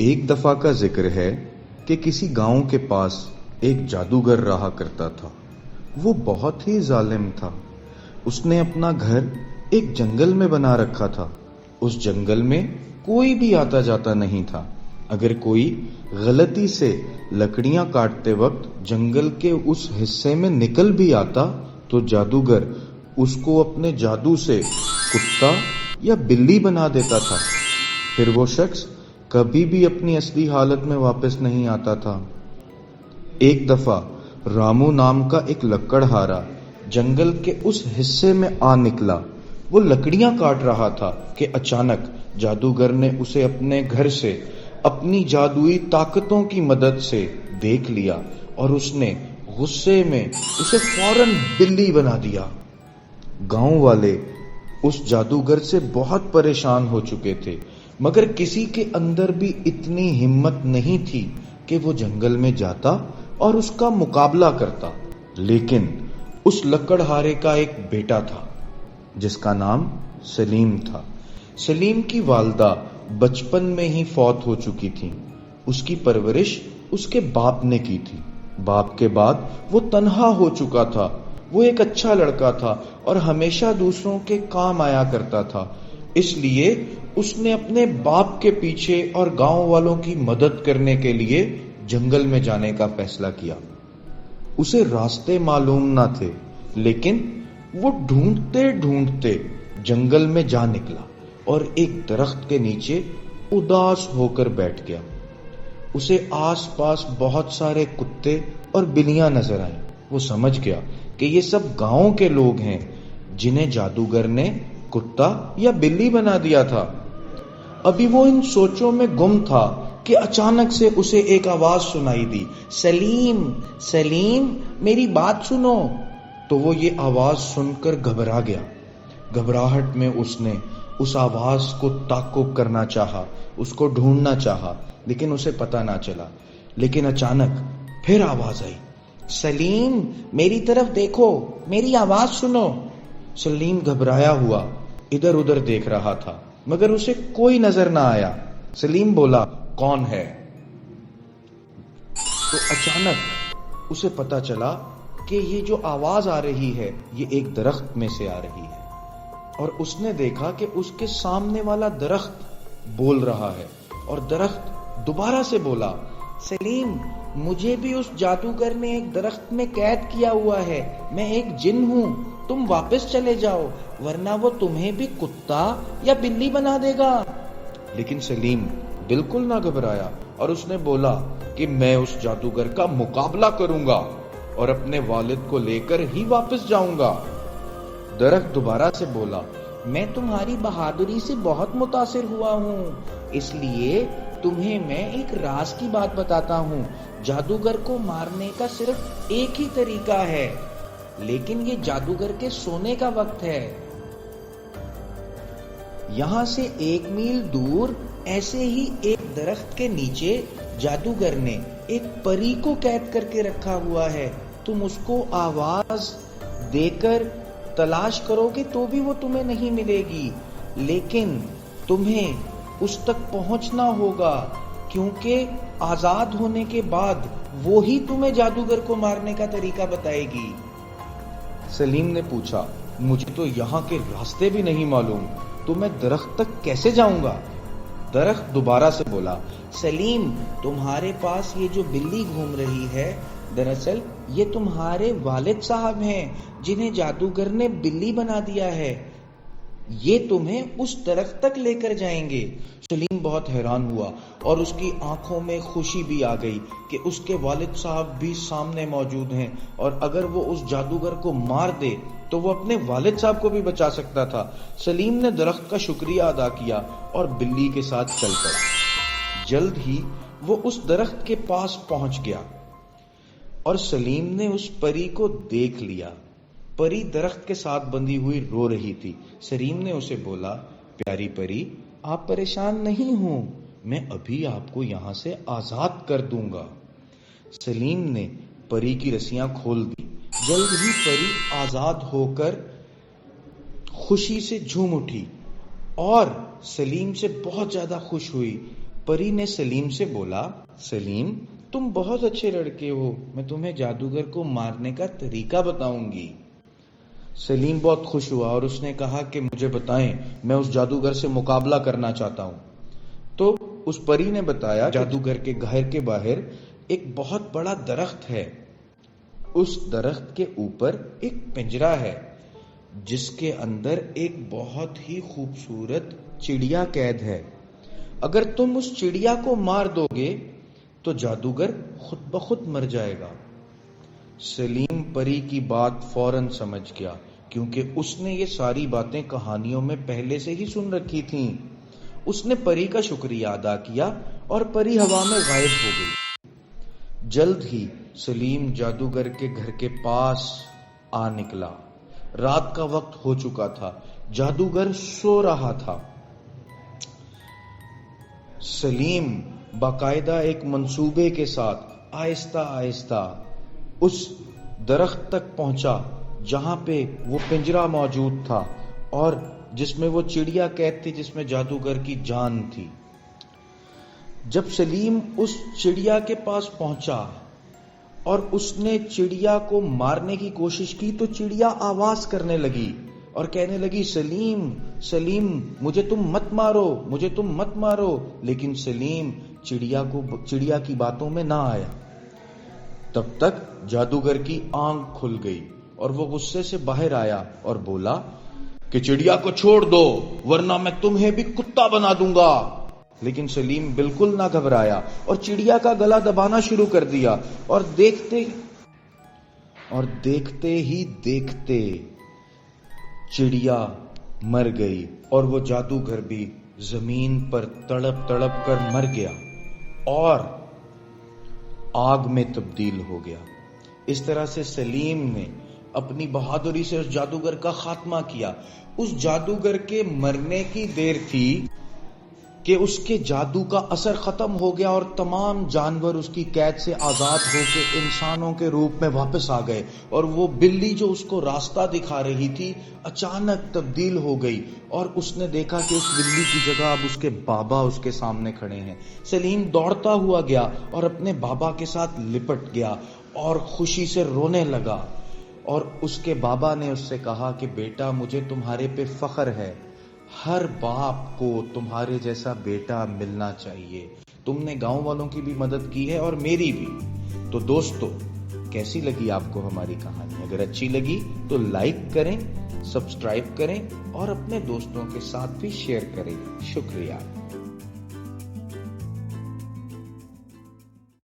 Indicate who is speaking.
Speaker 1: ایک دفعہ کا ذکر ہے کہ کسی گاؤں کے پاس ایک جادوگر رہا کرتا تھا۔ وہ بہت ہی ظالم تھا۔ اس نے اپنا گھر ایک جنگل میں بنا رکھا تھا۔ اس جنگل میں کوئی بھی آتا جاتا نہیں تھا۔ اگر کوئی غلطی سے لکڑیاں کاٹتے وقت جنگل کے اس حصے میں نکل بھی آتا تو جادوگر اس کو اپنے جادو سے کتا یا بلی بنا دیتا تھا۔ پھر وہ شخص کبھی بھی اپنی اصلی حالت میں واپس نہیں آتا تھا۔ ایک دفعہ رامو نام کا ایک لکڑہارا جنگل کے اس حصے میں آ نکلا۔ وہ لکڑیاں کاٹ رہا تھا کہ اچانک جادوگر نے اسے اپنے گھر سے اپنی جادوئی طاقتوں کی مدد سے دیکھ لیا اور اس نے غصے میں اسے فوراً بلی بنا دیا۔ گاؤں والے اس جادوگر سے بہت پریشان ہو چکے تھے، مگر کسی کے اندر بھی اتنی ہمت نہیں تھی کہ وہ جنگل میں جاتا اور اس کا مقابلہ کرتا۔ لیکن اس لکڑہارے کا ایک بیٹا تھا جس کا نام سلیم تھا۔ سلیم کی والدہ بچپن میں ہی فوت ہو چکی تھی۔ اس کی پرورش اس کے باپ نے کی تھی۔ باپ کے بعد وہ تنہا ہو چکا تھا۔ وہ ایک اچھا لڑکا تھا اور ہمیشہ دوسروں کے کام آیا کرتا تھا، اس لیے اس نے اپنے باپ کے پیچھے اور گاؤں والوں کی مدد کرنے کے لیے جنگل میں جانے کا فیصلہ کیا۔ اسے راستے معلوم نہ تھے، لیکن وہ ڈھونڈتے ڈھونڈتے جنگل میں جا نکلا اور ایک درخت کے نیچے اداس ہو کر بیٹھ گیا۔ اسے آس پاس بہت سارے کتے اور بلیاں نظر آئیں۔ وہ سمجھ گیا کہ یہ سب گاؤں کے لوگ ہیں جنہیں جادوگر نے کتا یا بلی بنا دیا تھا۔ ابھی وہ ان سوچوں میں گم تھا کہ اچانک سے اسے ایک آواز سنائی دی، سلیم سلیم میری بات سنو۔ تو وہ یہ آواز سن کر گھبرا گیا۔ گھبراہٹ میں اس نے اس آواز کو تعقب کرنا چاہا، اس کو ڈھونڈنا چاہا، لیکن اسے پتہ نہ چلا۔ لیکن اچانک پھر آواز آئی، سلیم میری طرف دیکھو، میری آواز سنو۔ سلیم گھبرایا ہوا ادھر ادھر دیکھ رہا تھا، مگر اسے کوئی نظر نہ آیا۔ سلیم بولا، کون ہے؟ تو اچانک اسے پتہ چلا کہ یہ جو آواز آ رہی ہے یہ ایک درخت میں سے آ رہی ہے، اور اس نے دیکھا کہ اس کے سامنے والا درخت بول رہا ہے، اور درخت دوبارہ سے بولا، سلیم مجھے بھی اس جادوگر نے ایک درخت میں قید کیا ہوا ہے، میں ایک جن ہوں، تم واپس چلے جاؤ ورنہ وہ تمہیں بھی کتا یا بلی بنا دے گا۔ لیکن سلیم بالکل نہ گھبرایا اور اس نے بولا کہ میں اس جادوگر کا مقابلہ کروں گا اور اپنے والد کو لے کر ہی واپس جاؤں گا۔ درخت دوبارہ سے بولا، میں تمہاری بہادری سے بہت متاثر ہوا ہوں، اس لیے تمہیں میں ایک راز کی بات بتاتا ہوں۔ جادوگر کو مارنے کا صرف ایک ہی طریقہ ہے، لیکن یہ جادوگر کے سونے کا وقت ہے۔ یہاں سے 1 میل دور ایسے ہی ایک درخت کے نیچے جادوگر نے ایک پری کو قید کر کے رکھا ہوا ہے۔ تم اس کو آواز دے کر تلاش کرو گے تو بھی وہ تمہیں نہیں ملے گی، لیکن تمہیں اس تک پہنچنا ہوگا، کیونکہ آزاد ہونے کے بعد وہی تمہیں جادوگر کو مارنے کا طریقہ بتائے گی۔ سلیم نے پوچھا، مجھے تو یہاں کے راستے بھی نہیں معلوم، تو میں درخت تک کیسے جاؤں گا؟ درخت دوبارہ سے بولا، سلیم تمہارے پاس یہ جو بلی گھوم رہی ہے، دراصل یہ تمہارے والد صاحب ہیں جنہیں جادوگر نے بلی بنا دیا ہے، یہ تمہیں اس درخت تک لے کر جائیں گے۔ سلیم بہت حیران ہوا اور اس کی آنکھوں میں خوشی بھی آ گئی کہ اس کے والد صاحب بھی سامنے موجود ہیں، اور اگر وہ اس جادوگر کو مار دے تو وہ اپنے والد صاحب کو بھی بچا سکتا تھا۔ سلیم نے درخت کا شکریہ ادا کیا اور بلی کے ساتھ چل پڑا۔ جلد ہی وہ اس درخت کے پاس پہنچ گیا اور سلیم نے اس پری کو دیکھ لیا۔ پری درخت کے ساتھ بندھی ہوئی رو رہی تھی۔ سلیم نے اسے بولا، پیاری پری آپ پریشان نہیں ہوں، میں ابھی آپ کو یہاں سے آزاد کر دوں گا۔ سلیم نے پری کی رسیاں کھول دی۔ جلد ہی پری آزاد ہو کر خوشی سے جھوم اٹھی اور سلیم سے بہت زیادہ خوش ہوئی پری نے سلیم سے بولا، سلیم تم بہت اچھے لڑکے ہو، میں تمہیں جادوگر کو مارنے کا طریقہ بتاؤں گی۔ سلیم بہت خوش ہوا اور اس نے کہا کہ مجھے بتائیں، میں اس جادوگر سے مقابلہ کرنا چاہتا ہوں۔ تو اس پری نے بتایا، جادوگر کے گھر کے باہر ایک بہت بڑا درخت ہے، اس درخت کے اوپر ایک پنجرا ہے جس کے اندر ایک بہت ہی خوبصورت چڑیا قید ہے۔ اگر تم اس چڑیا کو مار دو گے تو جادوگر خود بخود مر جائے گا۔ سلیم پری کی بات فوراً سمجھ گیا، کیونکہ اس نے یہ ساری باتیں کہانیوں میں پہلے سے ہی سن رکھی تھیں۔ اس نے پری کا شکریہ ادا کیا اور پری ہوا میں غائب ہو گئی۔ جلد ہی سلیم جادوگر کے گھر کے پاس آ نکلا۔ رات کا وقت ہو چکا تھا، جادوگر سو رہا تھا۔ سلیم باقاعدہ ایک منصوبے کے ساتھ آہستہ آہستہ اس درخت تک پہنچا جہاں پہ وہ پنجرا موجود تھا اور جس میں وہ چڑیا قید تھی، جس میں جادوگر کی جان تھی۔ جب سلیم اس چڑیا کے پاس پہنچا اور اس نے چڑیا کو مارنے کی کوشش کی تو چڑیا آواز کرنے لگی اور کہنے لگی، سلیم سلیم مجھے تم مت مارو، مجھے تم مت مارو۔ لیکن سلیم چڑیا کی باتوں میں نہ آیا۔ تب تک جادوگر کی آنکھ کھل گئی اور وہ غصے سے باہر آیا اور بولا کہ چڑیا کو چھوڑ دو ورنہ میں تمہیں بھی کتا بنا دوں گا۔ لیکن سلیم بالکل نہ گھبرایا اور چڑیا کا گلا دبانا شروع کر دیا اور دیکھتے ہی دیکھتے چڑیا مر گئی اور وہ جادوگر بھی زمین پر تڑپ تڑپ کر مر گیا اور آگ میں تبدیل ہو گیا۔ اس طرح سے سلیم نے اپنی بہادری سے اس جادوگر کا خاتمہ کیا۔ اس جادوگر کے مرنے کی دیر تھی کہ اس کے جادو کا اثر ختم ہو گیا اور تمام جانور اس کی قید سے آزاد ہو کے انسانوں کے روپ میں واپس آ گئے، اور وہ بلی جو اس کو راستہ دکھا رہی تھی اچانک تبدیل ہو گئی اور اس نے دیکھا کہ اس بلی کی جگہ اب اس کے بابا اس کے سامنے کھڑے ہیں۔ سلیم دوڑتا ہوا گیا اور اپنے بابا کے ساتھ لپٹ گیا اور خوشی سے رونے لگا، اور اس کے بابا نے اس سے کہا کہ بیٹا مجھے تمہارے پہ فخر ہے، ہر باپ کو تمہارے جیسا بیٹا ملنا چاہیے، تم نے گاؤں والوں کی بھی مدد کی ہے اور میری بھی۔ تو دوستو، کیسی لگی آپ کو ہماری کہانی؟ اگر اچھی لگی تو لائک کریں، سبسکرائب کریں اور اپنے دوستوں کے ساتھ بھی شیئر کریں۔ شکریہ۔